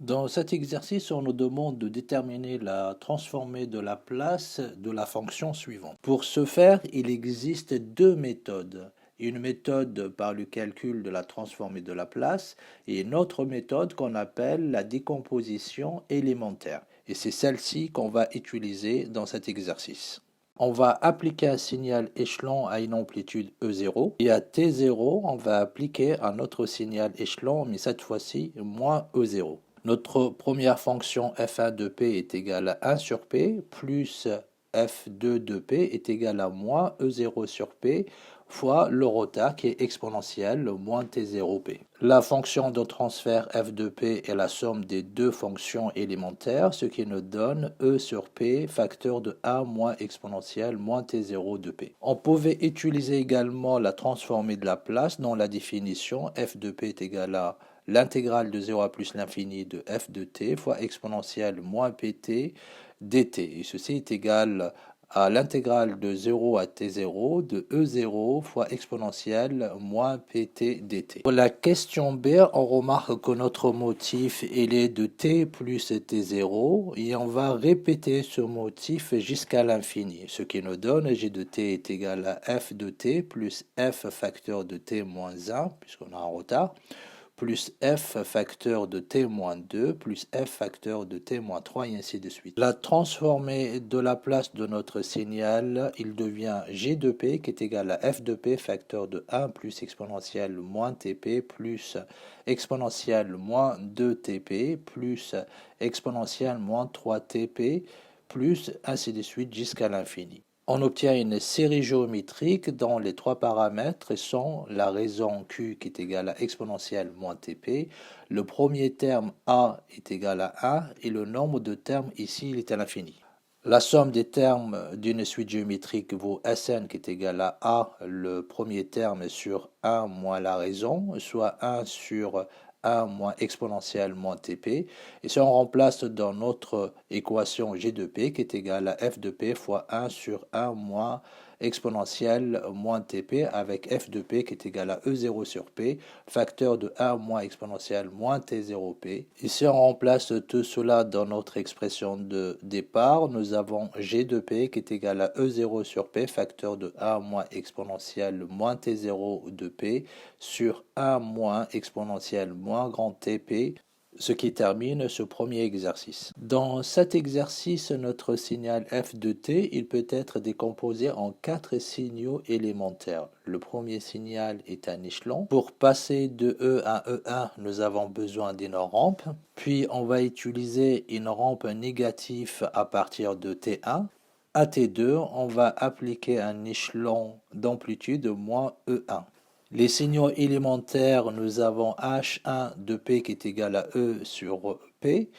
Dans cet exercice, on nous demande de déterminer la transformée de la place de la fonction suivante. Pour ce faire, il existe deux méthodes. Une méthode par le calcul de la transformée de la place et une autre méthode qu'on appelle la décomposition élémentaire. Et c'est celle-ci qu'on va utiliser dans cet exercice. On va appliquer un signal échelon à une amplitude E0 et à T0, on va appliquer un autre signal échelon, mais cette fois-ci moins E0. Notre première fonction f1 de p est égale à 1 sur p plus f2 de p est égal à moins e0 sur p fois le retard qui est exponentiel, moins t0p. La fonction de transfert f de p est la somme des deux fonctions élémentaires, ce qui nous donne e sur p facteur de 1 moins exponentiel moins t0 de p. On pouvait utiliser également la transformée de la place dont la définition f de p est égale à l'intégrale de 0 à plus l'infini de f de t fois exponentielle moins pt dt. Et ceci est égal à l'intégrale de 0 à t0 de e0 fois exponentielle moins pt dt. Pour la question B, on remarque que notre motif il est de t plus t0 et on va répéter ce motif jusqu'à l'infini, ce qui nous donne g de t est égal à f de t plus f facteur de t moins 1, puisqu'on a un retard, plus f facteur de t moins 2, plus f facteur de t moins 3, et ainsi de suite. La transformée de la place de notre signal, il devient g de p qui est égal à f de p facteur de 1 plus exponentielle moins tp plus exponentielle moins 2tp plus exponentielle moins 3tp plus ainsi de suite jusqu'à l'infini. On obtient une série géométrique dont les trois paramètres sont la raison q qui est égale à exponentielle moins tp, le premier terme a est égal à 1 et le nombre de termes ici il est à l'infini. La somme des termes d'une suite géométrique vaut Sn qui est égal à A, le premier terme sur 1 moins la raison, soit 1 sur 1 moins exponentielle moins tp. Et si on remplace dans notre équation g de p qui est égal à f de p fois 1 sur 1 moins exponentielle moins tp avec f de p qui est égal à e0 sur p, facteur de 1 moins exponentielle moins t0p. Et si on remplace tout cela dans notre expression de départ, nous avons g de p qui est égal à e0 sur p, facteur de 1 moins exponentielle moins t0 de p sur 1 moins exponentielle moins grand tp, ce qui termine ce premier exercice. Dans cet exercice, notre signal f de t, il peut être décomposé en 4 signaux élémentaires. Le premier signal est un échelon. Pour passer de E à E1, nous avons besoin d'une rampe. Puis on va utiliser une rampe négative à partir de T1. À T2, on va appliquer un échelon d'amplitude moins E1. Les signaux élémentaires, nous avons H1 de P qui est égal à E sur P,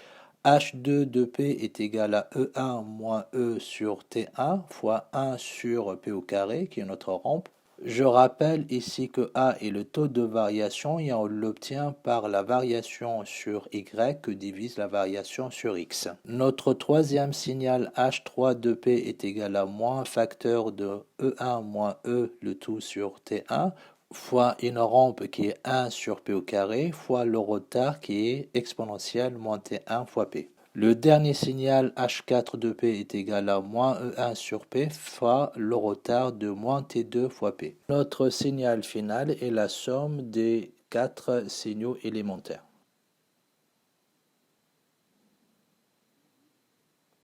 H2 de P est égal à E1 moins E sur T1 fois 1 sur P au carré, qui est notre rampe. Je rappelle ici que A est le taux de variation et on l'obtient par la variation sur Y que divise la variation sur X. Notre troisième signal H3 de P est égal à moins facteur de E1 moins E, le tout sur T1, fois une rampe qui est 1 sur p au carré, fois le retard qui est exponentielle moins t1 fois p. Le dernier signal h4 de p est égal à moins e1 sur p fois le retard de moins t2 fois p. Notre signal final est la somme des 4 signaux élémentaires.